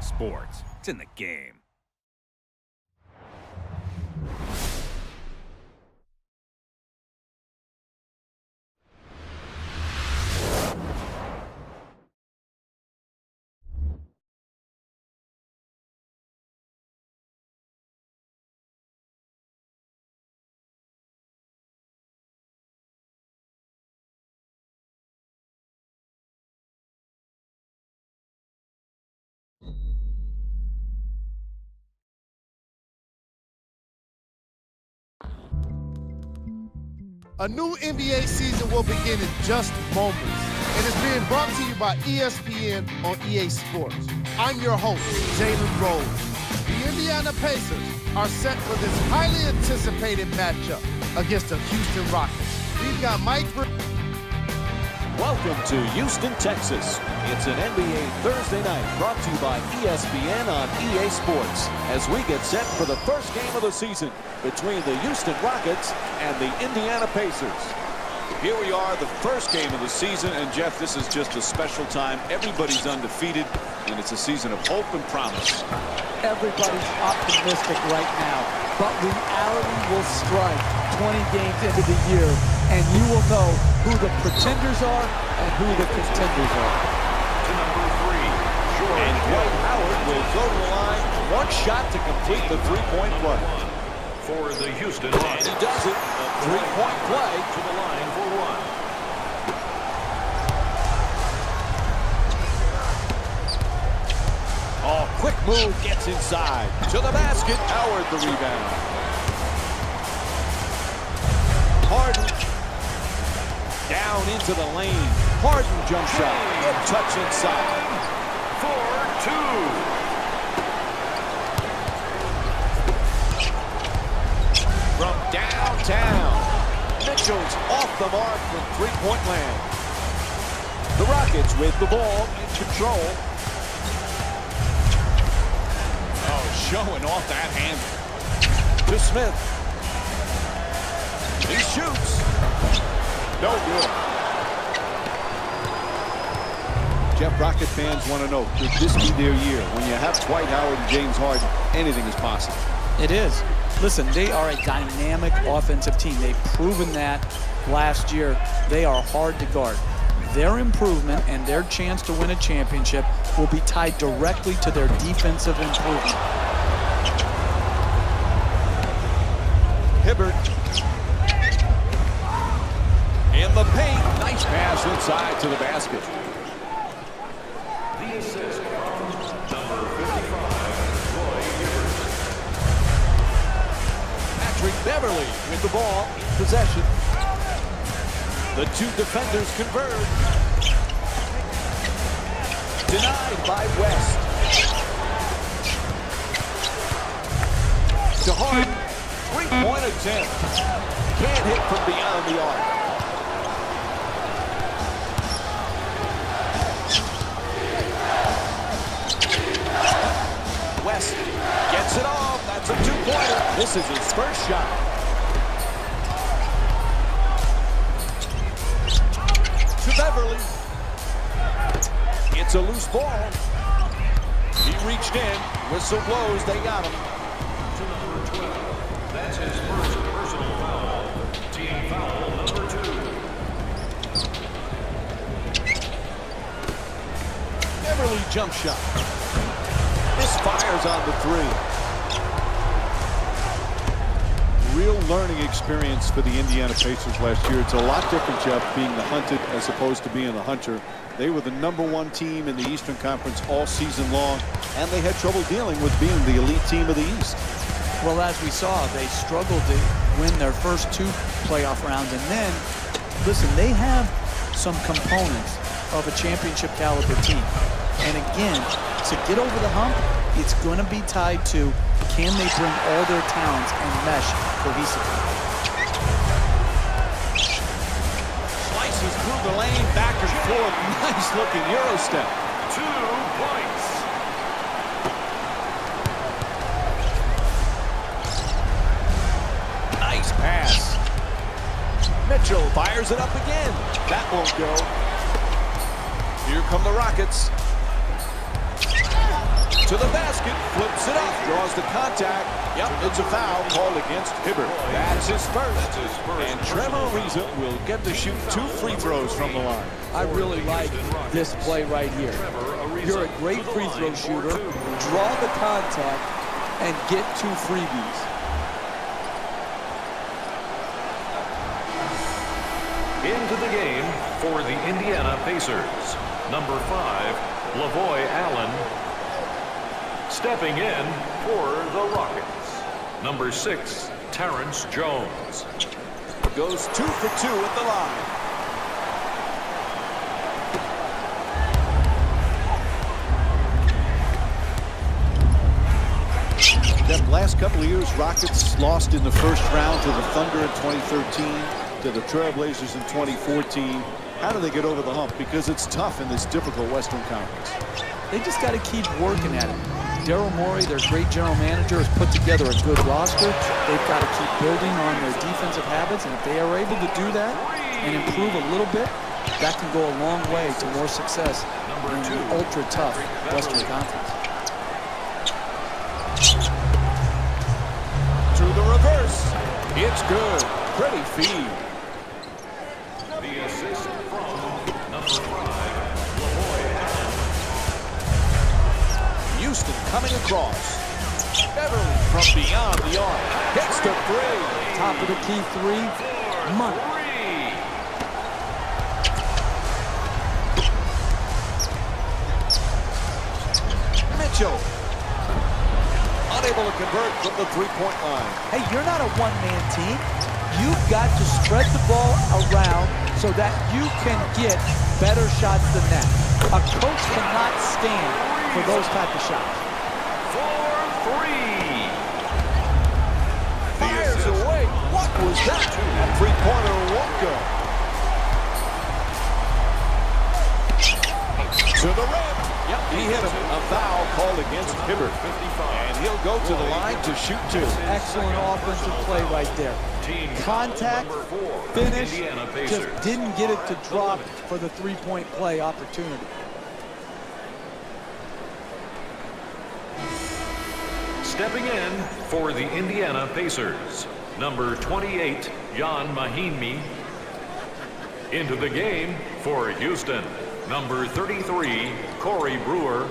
Sports. It's in the game. A new NBA season will begin in just moments, and it's being brought to you by ESPN on EA Sports. I'm your host, Jalen Rose. The Indiana Pacers are set for this highly anticipated matchup against the Houston Rockets. We've got Mike. Welcome to Houston, Texas. It's an NBA Thursday night brought to you by ESPN on EA Sports as we get set for the first game of the season between the Houston Rockets and the Indiana Pacers. Here we are, the first game of the season, and Jeff, this is just a special time. Everybody's undefeated, and it's a season of hope and promise. Everybody's optimistic right now, but reality will strike 20 games into the year, and you will know who the pretenders are and who the contenders are. To number 3, George. And Dwight Howard will go to the line. One shot to complete the three-point play. For the Houston Rockets. And he does it. A three-point play. To the line for one. Oh, quick move, gets inside. To the basket. Howard the rebound. Harden. Down into the lane. Harden jump shot. Good touch inside. 4-2. From downtown. Mitchell's off the mark from three-point land. The Rockets with the ball in control. Oh, showing off that hand. To Smith. He shoots. No good. Jeff, Rocket fans want to know, could this be their year? When you have Dwight Howard and James Harden, anything is possible. It is. Listen, they are a dynamic offensive team. They've proven that last year. They are hard to guard. Their improvement and their chance to win a championship will be tied directly to their defensive improvement. Hibbert. In the paint. Nice pass inside to the basket. The assist from number 55, Roy Hibbert. Patrick Beverly with the ball in possession. The two defenders converge. Denied by West. To Harden. Three-point attempt. Can't hit from beyond the arc. West gets it off. That's a two-pointer. This is his first shot. To Beverly. It's a loose ball. He reached in. Whistle blows. They got him. To number 12. That's his first personal foul. Team foul number 2. Beverly jump shot. Misfires on the three. Real learning experience for the Indiana Pacers last year. It's a lot different, Jeff, being the hunted as opposed to being the hunter. They were the #1 team in the Eastern Conference all season long, and they had trouble dealing with being the elite team of the East. Well, as we saw, they struggled to win their first 2 playoff rounds. And then, listen, they have some components of a championship caliber team. And again, to get over the hump, it's going to be tied to, can they bring all their talents and mesh cohesively? Slices through the lane, back and forth. Nice looking Euro step. 2 points. Nice pass. Mitchell fires it up again. That won't go. Here come the Rockets. To the basket, flips it up, draws the contact. Yep, it's a foul called against Hibbert. That's his first. And Trevor Ariza will get to shoot 2 free throws from the line. I really like this play right here. You're a great free throw shooter. Draw the contact and get 2 freebies. Into the game for the Indiana Pacers, number 5, Lavoy Allen. Stepping in for the Rockets, number 6, Terrence Jones. Goes 2 for 2 at the line. That last couple of years, Rockets lost in the first round to the Thunder in 2013, to the Trailblazers in 2014. How do they get over the hump? Because it's tough in this difficult Western Conference. They just got to keep working at it. Daryl Morey, their great general manager, has put together a good roster. They've got to keep building on their defensive habits, and if they are able to do that and improve a little bit, that can go a long way to more success in the ultra-tough Western Conference. To the reverse. It's good. Pretty feed. The assist from number 5, Lavoy Allen. Houston coming across. Beverly from beyond the arc. Hits the 3. Top of the key 3, money. Mitchell. Unable to convert from the 3-point line. Hey, you're not a one-man team. You've got to spread the ball around so that you can get better shots than that. A coach cannot stand for those type of shots. For 3. Fires away. What was that? That 3-pointer won't go. To the rim. Yep, he hit him. A foul called against Hibbert. And he'll go to the line to shoot 2. Excellent offensive play right there. Contact, finish, just didn't get it to drop for the 3-point play opportunity. Stepping in for the Indiana Pacers, number 28, Jan Mahinmi. Into the game for Houston, number 33, Corey Brewer.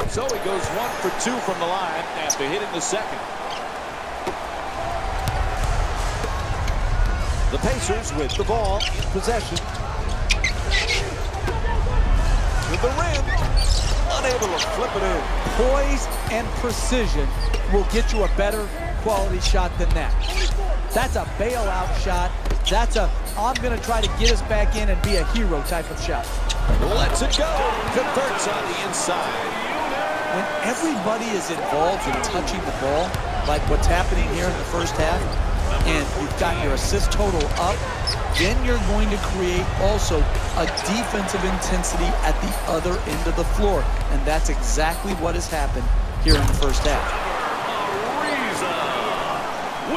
So he goes 1 for 2 from the line after hitting the second. The Pacers with the ball in possession. With the rim. Unable to flip it in. Poise and precision will get you a better quality shot than that. That's a bailout shot. That's a, I'm going to try to get us back in and be a hero type of shot. Lets it go. Converts on the inside. When everybody is involved in touching the ball, like what's happening here in the first half, and you've got your assist total up, then you're going to create also a defensive intensity at the other end of the floor. And that's exactly what has happened here in the first half. Ariza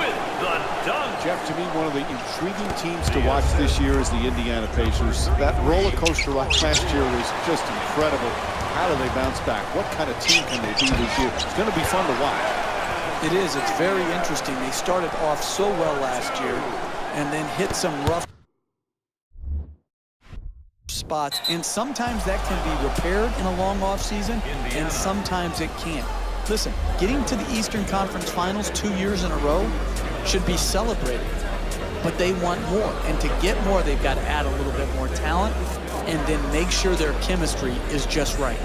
with the dunk. Jeff, to me, one of the intriguing teams to watch this year is the Indiana Pacers. That roller coaster ride last year was just incredible. How do they bounce back? What kind of team can they be this year? It's going to be fun to watch. It is. It's very interesting. They started off so well last year and then hit some rough spots. And sometimes that can be repaired in a long off season, and sometimes it can't. Listen, getting to the Eastern Conference Finals 2 years in a row should be celebrated. But they want more. And to get more, they've got to add a little bit more talent and then make sure their chemistry is just right.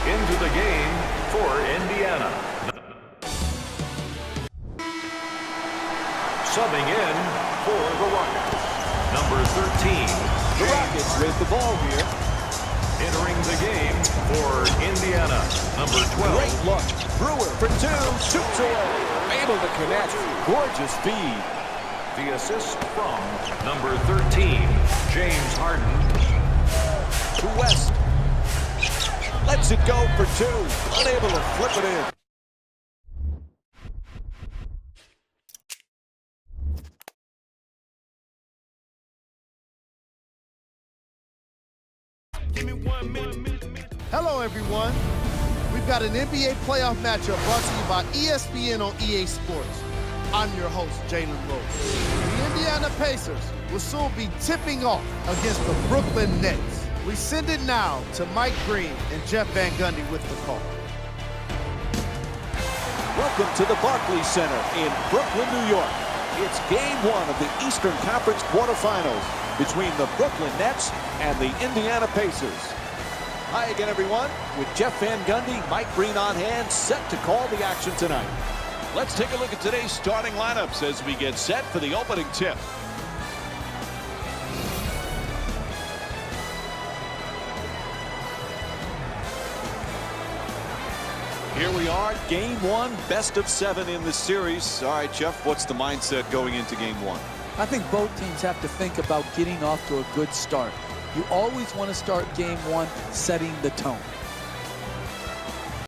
Into the game for Indiana. Subbing in for the Rockets, number 13. The Rockets with the ball here. Entering the game for Indiana, number 12. Great look. Brewer for 2. Shoots away. Able to connect. Gorgeous feed. The assist from number 13, James Harden. to West. Lets it go for two. Unable to flip it in. Hello, everyone. We've got an NBA playoff matchup brought to you by ESPN on EA Sports. I'm your host, Jalen Rose. The Indiana Pacers will soon be tipping off against the Brooklyn Nets. We send it now to Mike Green and Jeff Van Gundy with the call. Welcome to the Barclays Center in Brooklyn, New York. It's game one of the Eastern Conference quarterfinals between the Brooklyn Nets and the Indiana Pacers. Hi again, everyone, with Jeff Van Gundy, Mike Green on hand, set to call the action tonight. Let's take a look at today's starting lineups as we get set for the opening tip. Here we are, game one, best of 7 in the series. All right, Jeff, what's the mindset going into game one? I think both teams have to think about getting off to a good start. You always want to start game one setting the tone.